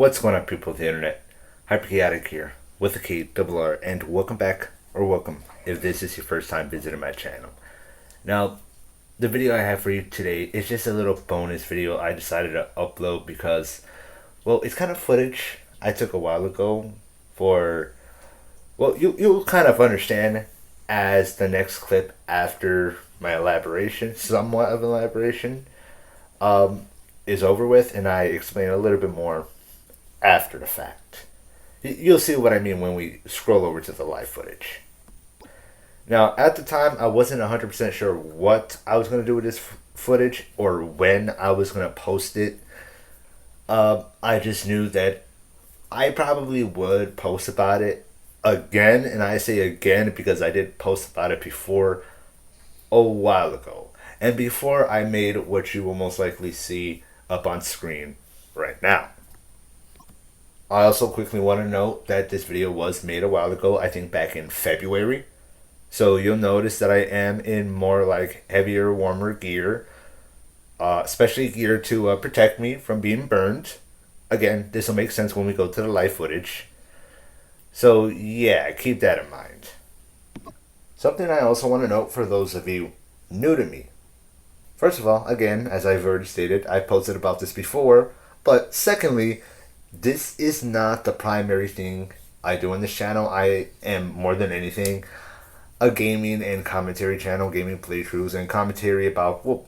What's going on, people of the internet? Hyperchaotic here with a K double R, and welcome back, or welcome if this is your first time visiting my channel. Now, the video I have for you today is just a little bonus video I decided to upload because, well, it's kind of footage I took a while ago for, well, you'll kind of understand as the next clip after my elaboration, somewhat of elaboration, is over with, and I explain a little bit more after the fact. You'll see what I mean when we scroll over to the live footage. Now, at the time, I wasn't 100% sure what I was going to do with this footage or when I was going to post it. I just knew that I probably would post about it again, and I say again because I did post about it before a while ago. And before I made what you will most likely see up on screen right now. I also quickly want to note that this video was made a while ago, I think back in February. So you'll notice that I am in more like heavier, warmer gear. Especially gear to protect me from being burned. Again, this will make sense when we go to the live footage. So yeah, keep that in mind. Something I also want to note for those of you new to me. First of all, again, as I've already stated, I posted about this before. But secondly, this is not the primary thing I do on this channel. I am, more than anything, a gaming and commentary channel, gaming playthroughs and commentary about, well,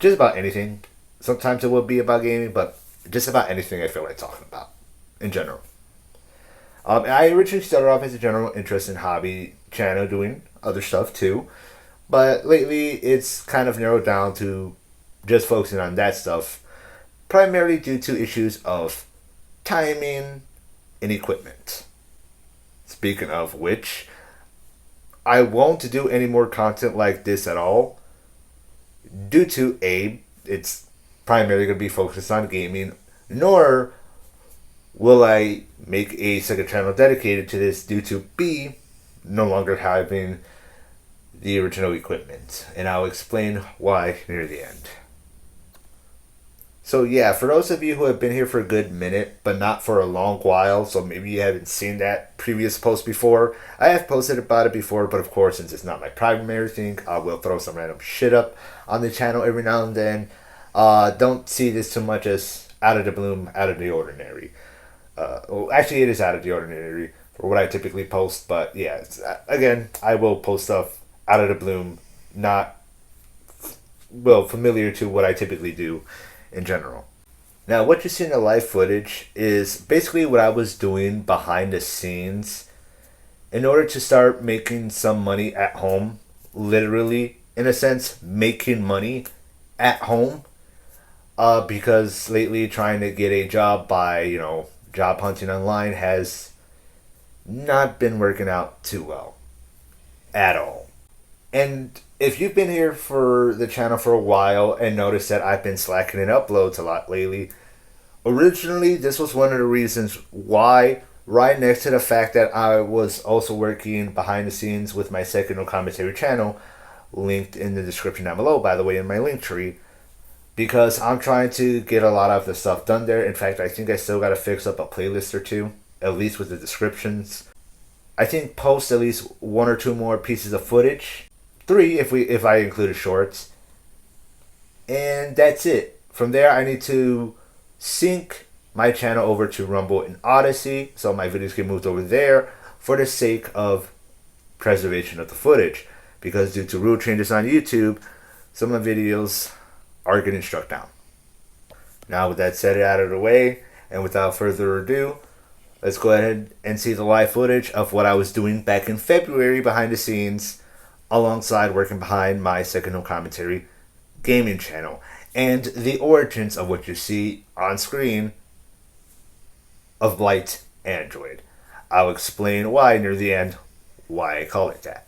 just about anything. Sometimes it will be about gaming, but just about anything I feel like talking about in general. I originally started off as a general interest in hobby channel, doing other stuff too. But lately, it's kind of narrowed down to just focusing on that stuff, primarily due to issues of timing and equipment. Speaking of which, I won't do any more content like this at all, due to A, it's primarily going to be focused on gaming, nor will I make a second channel dedicated to this due to B, no longer having the original equipment, and I'll explain why near the end. So yeah, for those of you who have been here for a good minute, but not for a long while, so maybe you haven't seen that previous post before, I have posted about it before, but of course, since it's not my primary thing, I will throw some random shit up on the channel every now and then. Don't see this too much as out of the bloom, out of the ordinary. Well, actually, it is out of the ordinary for what I typically post, but yeah, again, I will post stuff out of the bloom, not, well, familiar to what I typically do in general. Now, what you see in the live footage is basically what I was doing behind the scenes in order to start making some money at home. Literally, in a sense, making money at home. Because lately trying to get a job by, job hunting online has not been working out too well. At all. And if you've been here for the channel for a while and noticed that I've been slacking in uploads a lot lately, originally this was one of the reasons why, right next to the fact that I was also working behind the scenes with my second commentary channel, linked in the description down below, by the way, in my link tree, because I'm trying to get a lot of the stuff done there. In fact, I think I still got to fix up a playlist or two, at least with the descriptions. I think post at least one or two more pieces of footage. 3 if I included shorts. And that's it. From there, I need to sync my channel over to Rumble and Odyssey so my videos get moved over there for the sake of preservation of the footage. Because due to rule changes on YouTube, some of the videos are getting struck down. Now, with that said out of the way, and without further ado, let's go ahead and see the live footage of what I was doing back in February behind the scenes, alongside working behind my second home commentary gaming channel, and the origins of what you see on screen of Blight Android. I'll explain why near the end, why I call it that.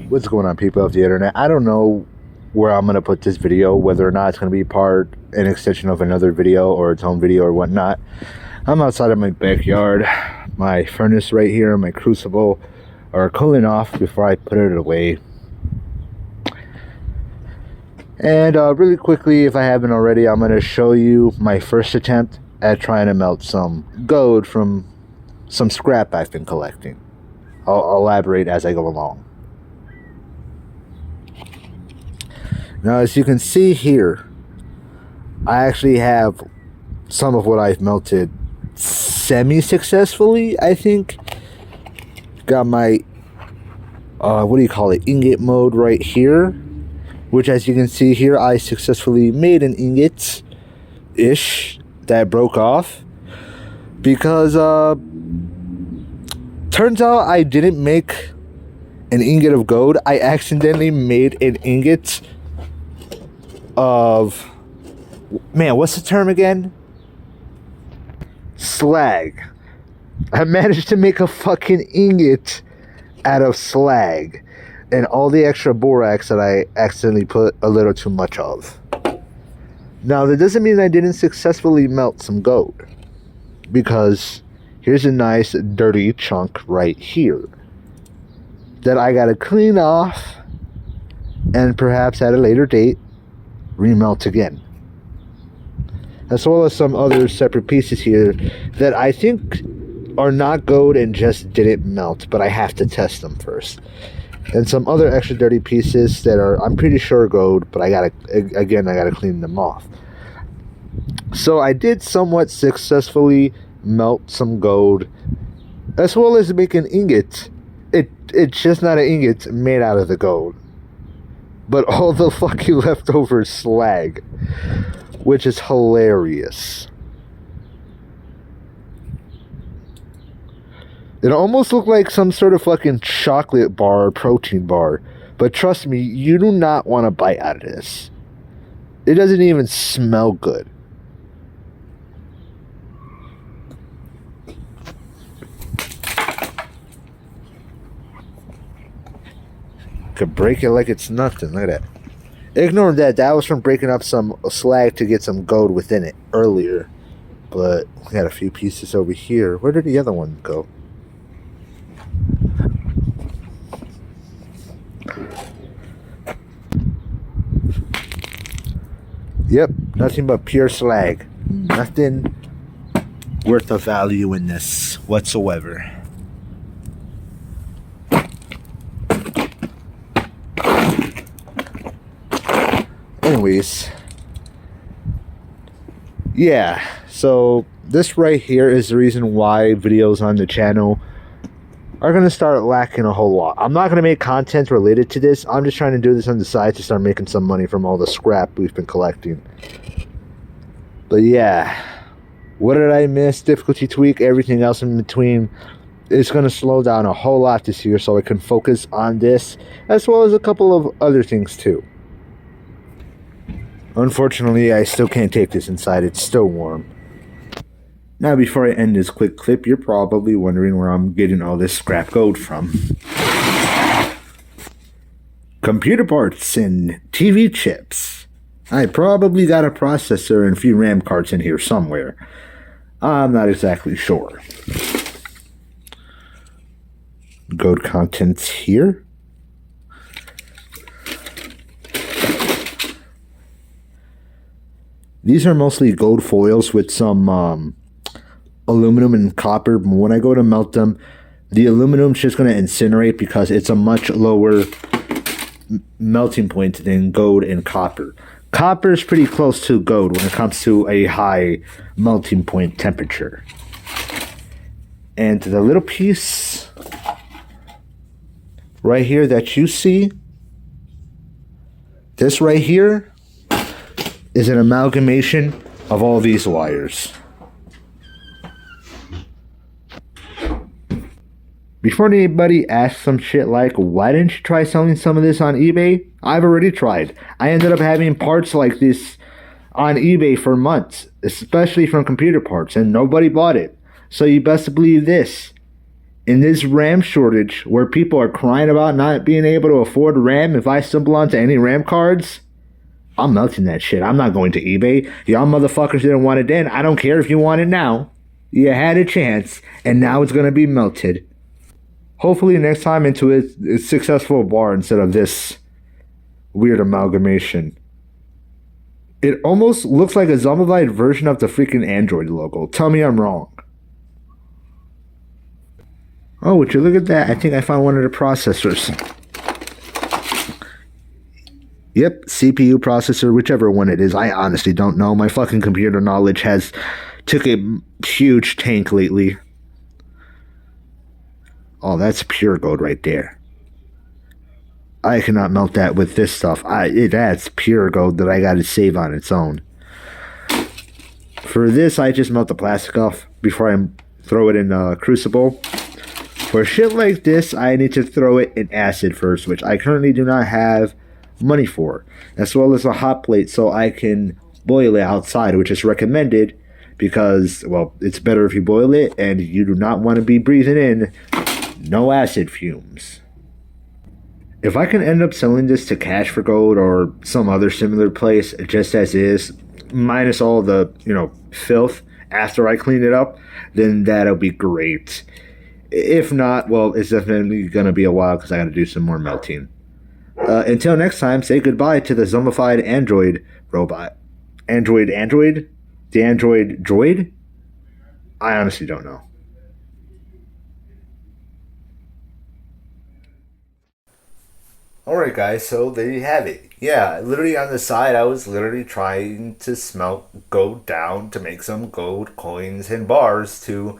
What's going on, people of the internet? I don't know where I'm going to put this video, whether or not it's going to be an extension of another video or its own video or whatnot. I'm outside of my backyard. My furnace right here, my crucible are cooling off before I put it away. And really quickly, if I haven't already, I'm going to show you my first attempt at trying to melt some gold from some scrap I've been collecting. I'll elaborate as I go along. Now, as you can see here, I actually have some of what I've melted semi-successfully, I think. Got my, what do you call it, ingot mode right here. Which, as you can see here, I successfully made an ingot-ish that broke off. Because, turns out I didn't make an ingot of gold. I accidentally made an ingot of, man, what's the term again? Slag. I managed to make a fucking ingot out of slag and all the extra borax that I accidentally put a little too much of. Now, that doesn't mean I didn't successfully melt some gold, because here's a nice dirty chunk right here that I gotta clean off and perhaps at a later date remelt again, as well as some other separate pieces here that I think are not gold and just didn't melt, but I have to test them first, and some other extra dirty pieces that are, I'm pretty sure, gold, but I gotta clean them off. So I did somewhat successfully melt some gold, as well as make an ingot. It's just not an ingot made out of the gold, but all the fucking leftover slag, which is hilarious. It almost looked like some sort of fucking chocolate bar or protein bar, but trust me, you do not want to bite out of this. It doesn't even smell good. Could break it like it's nothing. Look at that. Ignore that. That was from breaking up some slag to get some gold within it earlier. But we got a few pieces over here. Where did the other one go? Yep, nothing but pure slag. Nothing worth of value in this whatsoever. Anyways, yeah, so this right here is the reason why videos on the channel are going to start lacking a whole lot. I'm not going to make content related to this. I'm just trying to do this on the side to start making some money from all the scrap we've been collecting. But yeah, what did I miss? Difficulty tweak, everything else in between. It's going to slow down a whole lot this year so I can focus on this, as well as a couple of other things too. Unfortunately, I still can't take this inside. It's still warm. Now, before I end this quick clip, you're probably wondering where I'm getting all this scrap gold from. Computer parts and TV chips. I probably got a processor and a few RAM cards in here somewhere. I'm not exactly sure. Gold contents here. These are mostly gold foils with some aluminum and copper. When I go to melt them, the aluminum's just going to incinerate because it's a much lower melting point than gold and copper. Copper is pretty close to gold when it comes to a high melting point temperature. And the little piece right here that you see, this right here, is an amalgamation of all these wires. Before anybody asks some shit like, why didn't you try selling some of this on eBay? I've already tried. I ended up having parts like this on eBay for months, especially from computer parts, and nobody bought it. So you best believe this. In this RAM shortage, where people are crying about not being able to afford RAM, if I stumble onto any RAM cards, I'm melting that shit. I'm not going to eBay. Y'all motherfuckers didn't want it then. I don't care if you want it now. You had a chance, and now it's going to be melted. Hopefully, next time into a successful bar instead of this weird amalgamation. It almost looks like a zombified version of the freaking Android logo. Tell me I'm wrong. Oh, would you look at that? I think I found one of the processors. Yep, CPU processor, whichever one it is. I honestly don't know. My fucking computer knowledge has took a huge tank lately. Oh, that's pure gold right there. I cannot melt that with this stuff. That's pure gold that I gotta save on its own. For this, I just melt the plastic off before I throw it in a crucible. For shit like this, I need to throw it in acid first, which I currently do not have money for, as well as a hot plate so I can boil it outside, which is recommended because, well, it's better if you boil it and you do not want to be breathing in no acid fumes. If I can end up selling this to Cash for Gold or some other similar place just as is, minus all the, filth after I clean it up, then that'll be great. If not, well, it's definitely going to be a while because I got to do some more melting. Until next time, say goodbye to the zombified Android robot. Android? The Android droid? I honestly don't know. Alright guys, so there you have it. Yeah, literally on the side I was literally trying to smelt gold down to make some gold coins and bars to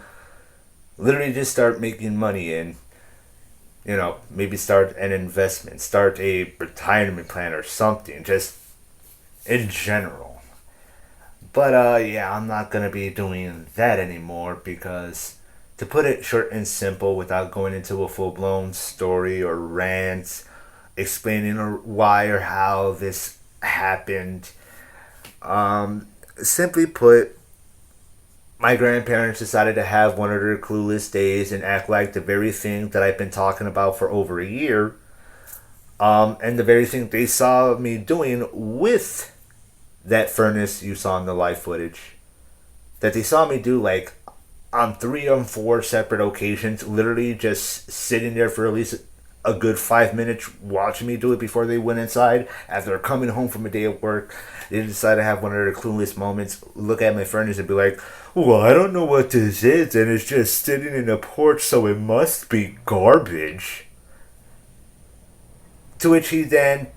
literally just start making money in, maybe start an investment, start a retirement plan or something, just in general. But yeah, I'm not gonna be doing that anymore because, to put it short and simple without going into a full blown story or rant explaining or why or how this happened, simply put, my grandparents decided to have one of their clueless days and act like the very thing that I've been talking about for over a year, and the very thing they saw me doing with that furnace you saw in the live footage, that they saw me do like on 3 or 4 separate occasions, literally just sitting there for at least a good 5 minutes watching me do it before they went inside. After coming home from a day of work, they decided to have one of their clueless moments, look at my furnace and be like, well, I don't know what this is, and it's just sitting in a porch, so it must be garbage. To which he then,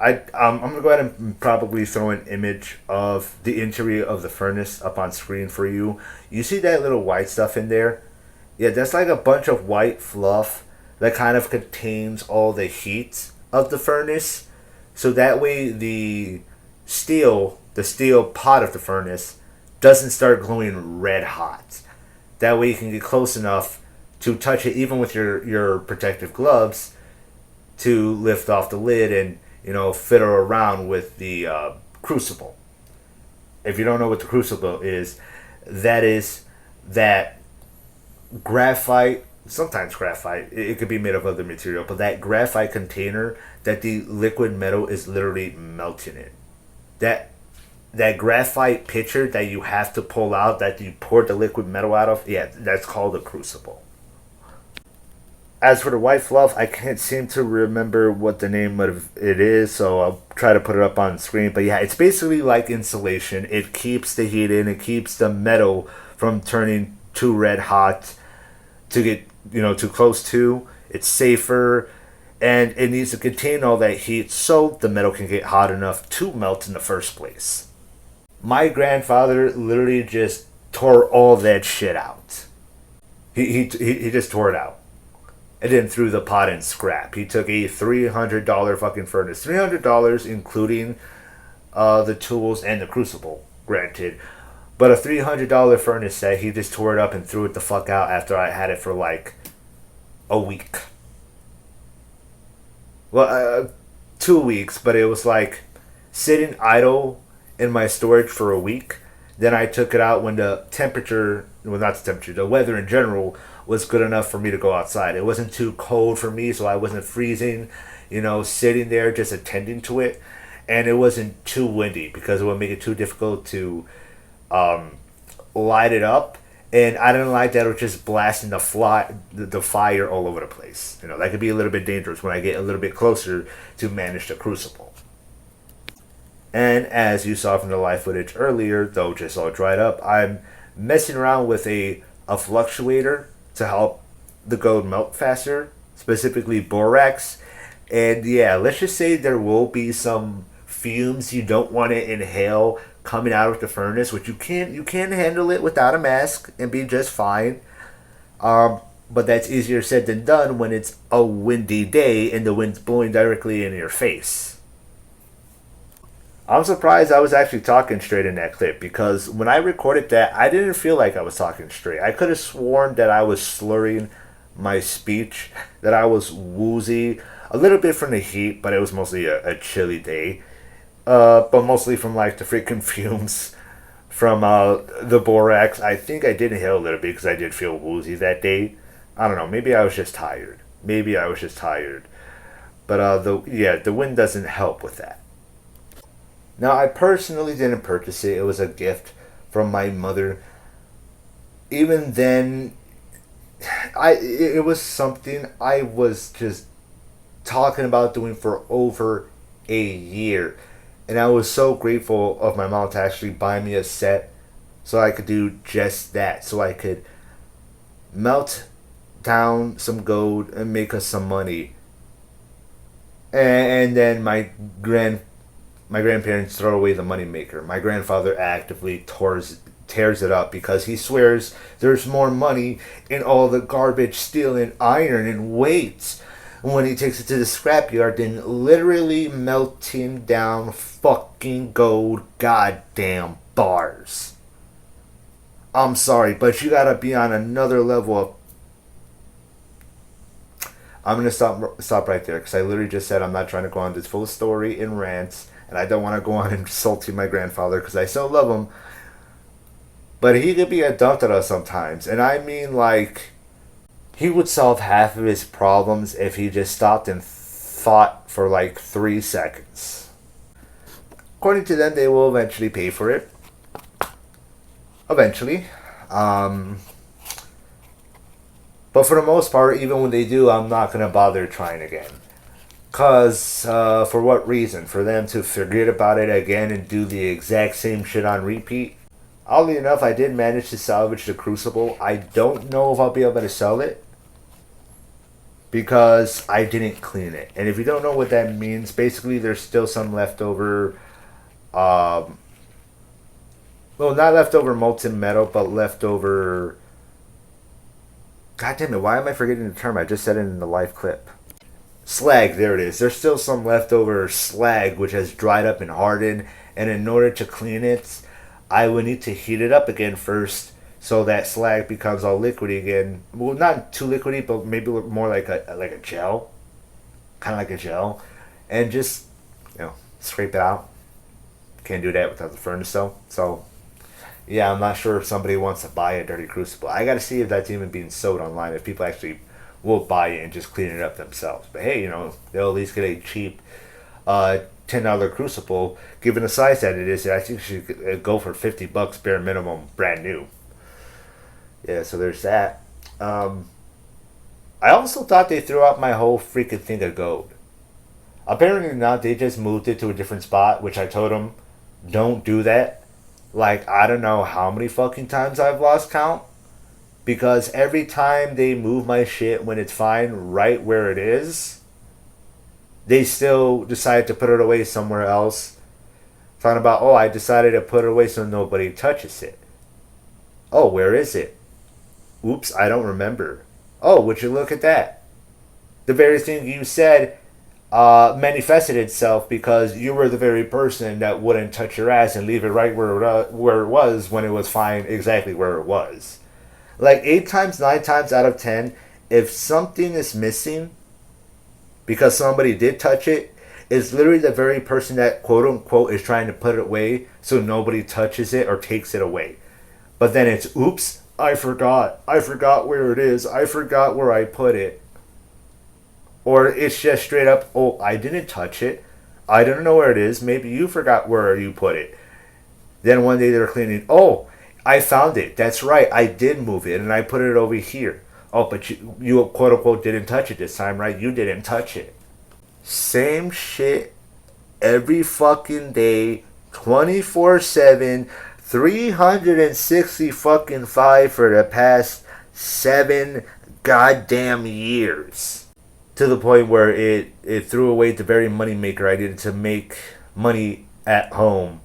I'm going to go ahead and probably throw an image of the interior of the furnace up on screen for you. You see that little white stuff in there? Yeah, that's like a bunch of white fluff that kind of contains all the heat of the furnace. So that way the steel pot of the furnace doesn't start glowing red hot. That way you can get close enough to touch it even with your protective gloves to lift off the lid and, fiddle around with the crucible. If you don't know what the crucible is that graphite, sometimes graphite, it could be made of other material, but that graphite container that the liquid metal is literally melting in. That graphite pitcher that you have to pull out, that you pour the liquid metal out of, yeah, that's called a crucible. As for the white fluff, I can't seem to remember what the name of it is, so I'll try to put it up on screen. But yeah, it's basically like insulation. It keeps the heat in, it keeps the metal from turning too red hot to get, too close to. It's safer, and it needs to contain all that heat so the metal can get hot enough to melt in the first place. My grandfather literally just tore all that shit out. He just tore it out. And then threw the pot in scrap. He took a $300 fucking furnace. $300 including the tools and the crucible, granted. But a $300 furnace set, he just tore it up and threw it the fuck out after I had it for like a week. Well, 2 weeks, but it was like sitting idle in my storage for a week. Then I took it out when the temperature, well, not the temperature, the weather in general was good enough for me to go outside. It wasn't too cold for me, so I wasn't freezing, sitting there just attending to it. And it wasn't too windy because it would make it too difficult to light it up. And I didn't like that it was just blasting the fire all over the place. That could be a little bit dangerous when I get a little bit closer to manage the crucible. And as you saw from the live footage earlier, though just all dried up, I'm messing around with a fluctuator to help the gold melt faster, specifically borax. And yeah, let's just say there will be some fumes you don't want to inhale coming out of the furnace, which you can handle it without a mask and be just fine. But that's easier said than done when it's a windy day and the wind's blowing directly in your face. I'm surprised I was actually talking straight in that clip because when I recorded that, I didn't feel like I was talking straight. I could have sworn that I was slurring my speech, that I was woozy, a little bit from the heat, but it was mostly a chilly day. But mostly from like the freaking fumes from the borax. I think I did inhale a little bit because I did feel woozy that day. I don't know. Maybe I was just tired. But the wind doesn't help with that. Now, I personally didn't purchase it. It was a gift from my mother. Even then, it was something I was just talking about doing for over a year. And I was so grateful of my mom to actually buy me a set so I could do just that. So I could melt down some gold and make us some money. And then my grandparents throw away the moneymaker. My grandfather actively tears it up because he swears there's more money in all the garbage, steel, and iron and weights when he takes it to the scrapyard than literally melting down fucking gold goddamn bars. I'm sorry, but you gotta be on another level of... I'm gonna stop right there because I literally just said I'm not trying to go on this full story in rants. And I don't want to go on insulting my grandfather because I still love him. But he could be a dump at us sometimes. And I mean, like, he would solve half of his problems if he just stopped and thought for like 3 seconds. According to them, they will eventually pay for it. Eventually. But for the most part, even when they do, I'm not going to bother trying again. Because, for what reason? For them to forget about it again and do the exact same shit on repeat? Oddly enough, I did manage to salvage the Crucible. I don't know if I'll be able to sell it. Because I didn't clean it. And if you don't know what that means, basically there's still some leftover... well, not leftover molten metal, but leftover... God damn it, why am I forgetting the term? I just said it in the live clip. Slag, there it is. There's still some leftover slag which has dried up and hardened, and in order to clean it, I would need to heat it up again first so that slag becomes all liquidy again. Well, not too liquidy, but maybe more like a gel. Kind of like a gel. And just, scrape it out. Can't do that without the furnace though. So, yeah, I'm not sure if somebody wants to buy a dirty Crucible. I gotta see if that's even being sold online, if people actually will buy it and just clean it up themselves. But hey, they'll at least get a cheap $10 Crucible. Given the size that it is, I think it should go for $50 bare minimum, brand new. Yeah, so there's that. I also thought they threw out my whole freaking thing of gold. Apparently not. They just moved it to a different spot, which I told them, don't do that. Like, I don't know how many fucking times I've lost count. Because every time they move my shit when it's fine right where it is, they still decide to put it away somewhere else. Talking about, I decided to put it away so nobody touches it. Oh, where is it? Oops, I don't remember. Oh, would you look at that? The very thing you said manifested itself because you were the very person that wouldn't touch your ass and leave it right where it was when it was fine exactly where it was. Like 8 times, 9 times out of 10, if something is missing because somebody did touch it, is literally the very person that quote unquote is trying to put it away so nobody touches it or takes it away. But then it's, oops, I forgot. I forgot where it is. I forgot where I put it. Or it's just straight up, oh, I didn't touch it. I don't know where it is. Maybe you forgot where you put it. Then one day they're cleaning. Oh, I found it. That's right. I did move it and I put it over here. Oh, but you quote unquote didn't touch it this time, right? You didn't touch it. Same shit every fucking day, 24/7, 360 fucking 5 for the past 7 goddamn years. To the point where it threw away the very money maker I needed to make money at home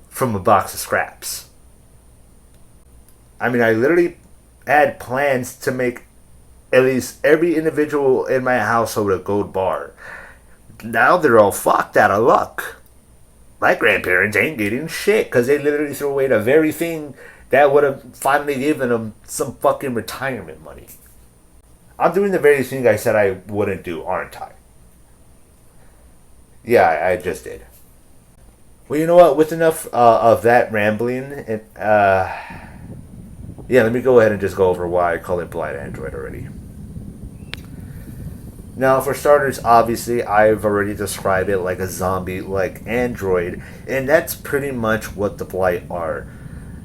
from a box of scraps. I mean, I literally had plans to make at least every individual in my household a gold bar. Now they're all fucked out of luck. My grandparents ain't getting shit because they literally threw away the very thing that would have finally given them some fucking retirement money. I'm doing the very thing I said I wouldn't do, aren't I? Yeah, I just did. Well, you know what? With enough of that rambling, yeah, let me go ahead and just go over why I call it Blight Android already. Now, for starters, obviously, I've already described it like a zombie-like android, and that's pretty much what the Blight are.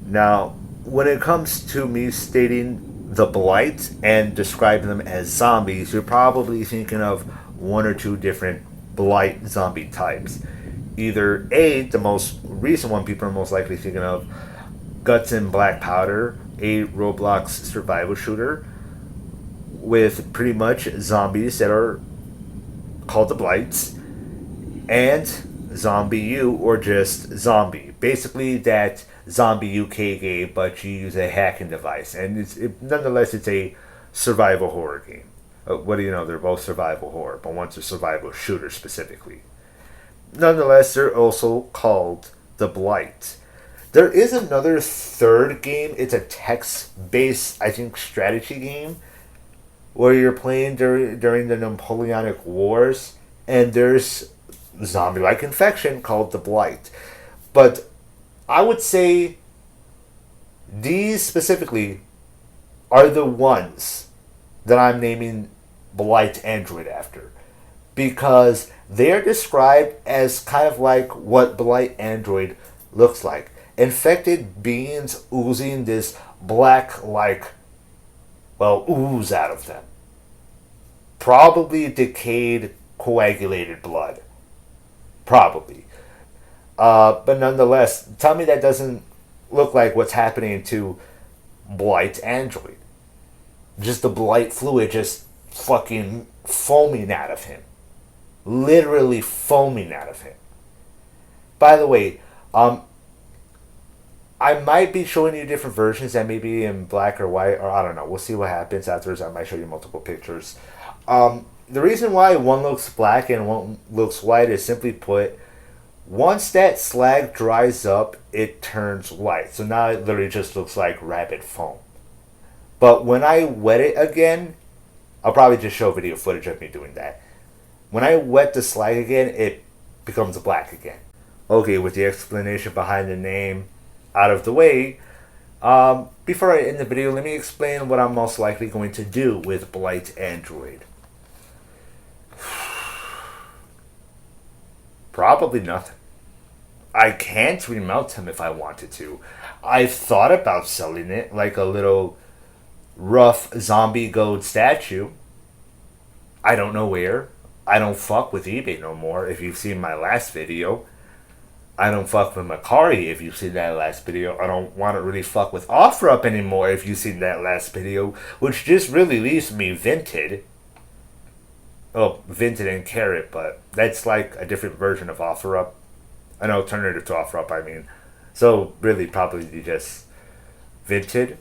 Now, when it comes to me stating the Blight and describing them as zombies, you're probably thinking of one or two different Blight zombie types. Either A, the most recent one people are most likely thinking of, Guts and Black Powder, a Roblox survival shooter with pretty much zombies that are called the Blights, and Zombie U, or just Zombie. Basically that Zombie UK game, but you use a hacking device, and nonetheless it's a survival horror game. What do you know? They're both survival horror, but one's a survival shooter specifically. Nonetheless, they're also called the Blight. There is another third game. It's a text-based, I think, strategy game where you're playing during the Napoleonic Wars, and there's zombie-like infection called the Blight. But I would say these specifically are the ones that I'm naming Blight Android after, because they're described as kind of like what Blight Android looks like. Infected beings oozing this black, ooze out of them. Probably decayed, coagulated blood. Probably. But nonetheless, tell me that doesn't look like what's happening to Blight Android. Just the Blight fluid just fucking foaming out of him. Literally foaming out of him. By the way, I might be showing you different versions that may be in black or white, or I don't know. We'll see what happens afterwards. I might show you multiple pictures. The reason why one looks black and one looks white is simply put, once that slag dries up, it turns white. So now it literally just looks like rapid foam. But when I wet it again, I'll probably just show video footage of me doing that. When I wet the slag again, it becomes black again. Okay, with the explanation behind the name out of the way, before I end the video, let me explain what I'm most likely going to do with Blight Android. Probably nothing. I can't remount him if I wanted to. I've thought about selling it like a little rough zombie gold statue. I don't know where. I don't fuck with eBay no more, if you've seen my last video. I don't fuck with Macari, if you've seen that last video. I don't want to really fuck with OfferUp anymore, if you've seen that last video, which just really leaves me Vinted. Oh, Vinted and Carrot, but that's like a different version of OfferUp. An alternative to OfferUp, I mean. So, really, probably just Vinted.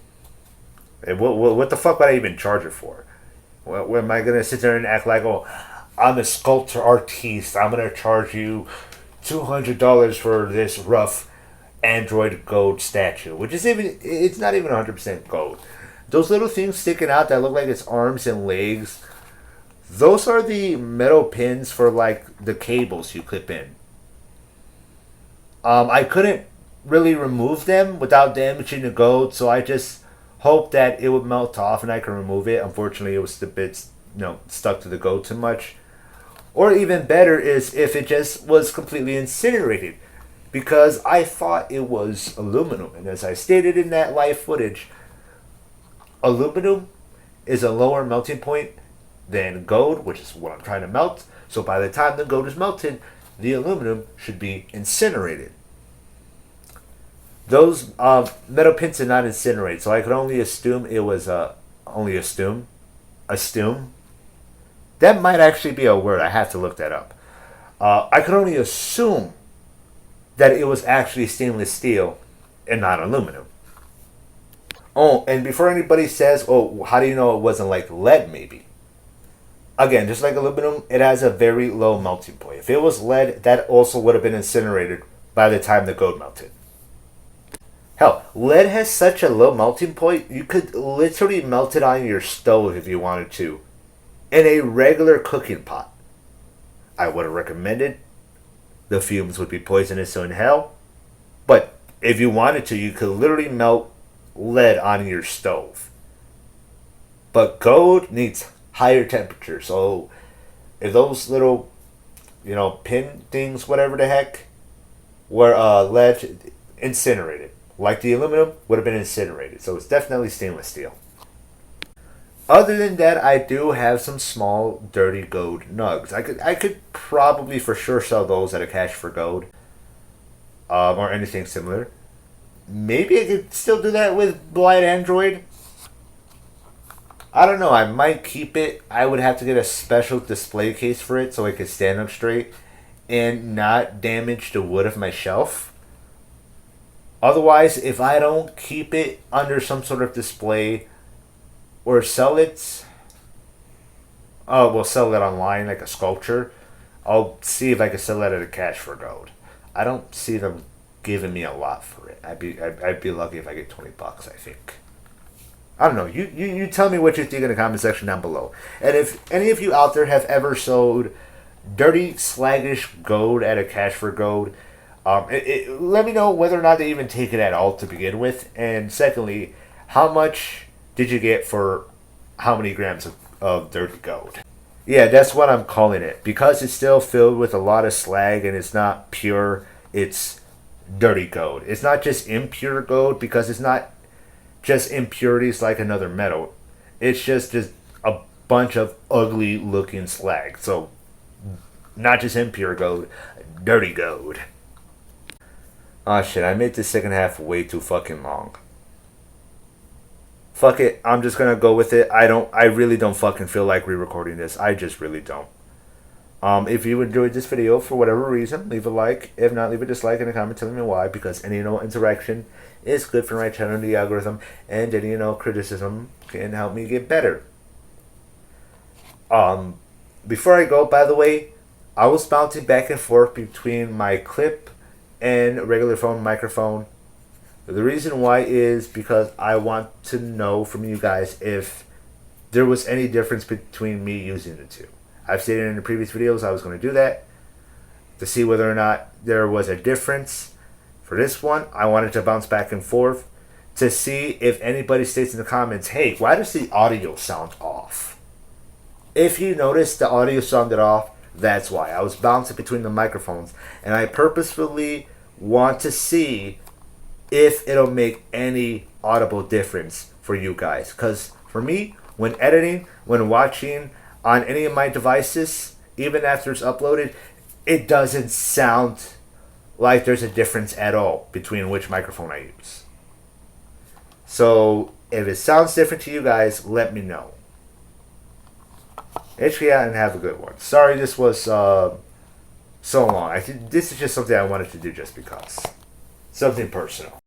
And what the fuck would I even charge it for? What am I going to sit there and act like, oh, I'm a sculptor artiste, I'm going to charge you $200 for this rough Android gold statue, which is it's not even 100% gold. Those little things sticking out that look like it's arms and legs, Those are the metal pins for like the cables you clip in. I couldn't really remove them without damaging the gold, so I just hoped that it would melt off and I could remove it. Unfortunately, it was a bit, stuck to the gold too much. Or even better is if it just was completely incinerated, because I thought it was aluminum. And as I stated in that live footage, aluminum is a lower melting point than gold, which is what I'm trying to melt. So by the time the gold is melted, the aluminum should be incinerated. Those metal pins did not incinerate, so I could only assume it was only assume. That might actually be a word. I have to look that up. I could only assume that it was actually stainless steel and not aluminum. Oh, and before anybody says, "Oh, how do you know it wasn't like lead?" Maybe. Again, just like aluminum, it has a very low melting point. If it was lead, that also would have been incinerated by the time the gold melted. Hell, lead has such a low melting point, you could literally melt it on your stove if you wanted to, in a regular cooking pot. I would have recommended. The fumes would be poisonous in hell. But if you wanted to, you could literally melt lead on your stove. But gold needs higher temperature. So if those little, pin things, whatever the heck, were lead incinerated, like the aluminum, would have been incinerated. So it's definitely stainless steel. Other than that, I do have some small dirty gold nugs. I could probably for sure sell those at a cash for gold, or anything similar. Maybe I could still do that with Blight Android. I don't know. I might keep it. I would have to get a special display case for it so it could stand up straight and not damage the wood of my shelf. Otherwise, if I don't keep it under some sort of display or sell it, we'll sell it online like a sculpture. I'll see if I can sell that at a cash for gold. I don't see them giving me a lot for it. I'd be lucky if I get $20, I think. I don't know. You tell me what you think in the comment section down below. And if any of you out there have ever sold dirty, slaggish gold at a cash for gold, let me know whether or not they even take it at all to begin with. And secondly, how much did you get for how many grams of dirty gold? Yeah, that's what I'm calling it. Because it's still filled with a lot of slag and it's not pure, it's dirty gold. It's not just impure gold because it's not just impurities like another metal. It's just a bunch of ugly looking slag. So, not just impure gold, dirty gold. Oh shit, I made this second half way too fucking long. Fuck it, I'm just gonna go with it. I really don't fucking feel like re-recording this. I just really don't. If you enjoyed this video for whatever reason, leave a like. If not, leave a dislike in the comment telling me why, because any interaction is good for my channel and the algorithm, and any criticism can help me get better. Before I go, by the way, I was bouncing back and forth between my clip and regular phone microphone. The reason why is because I want to know from you guys if there was any difference between me using the two. I've stated in the previous videos I was going to do that to see whether or not there was a difference. For this one, I wanted to bounce back and forth to see if anybody states in the comments, hey, why does the audio sound off? If you notice the audio sounded off, that's why. I was bouncing between the microphones, and I purposefully want to see if it'll make any audible difference for you guys. Because for me, when editing, when watching on any of my devices, even after it's uploaded, it doesn't sound like there's a difference at all between which microphone I use. So if it sounds different to you guys, let me know. HK and have a good one. Sorry this was so long. I think this is just something I wanted to do just because. Something personal.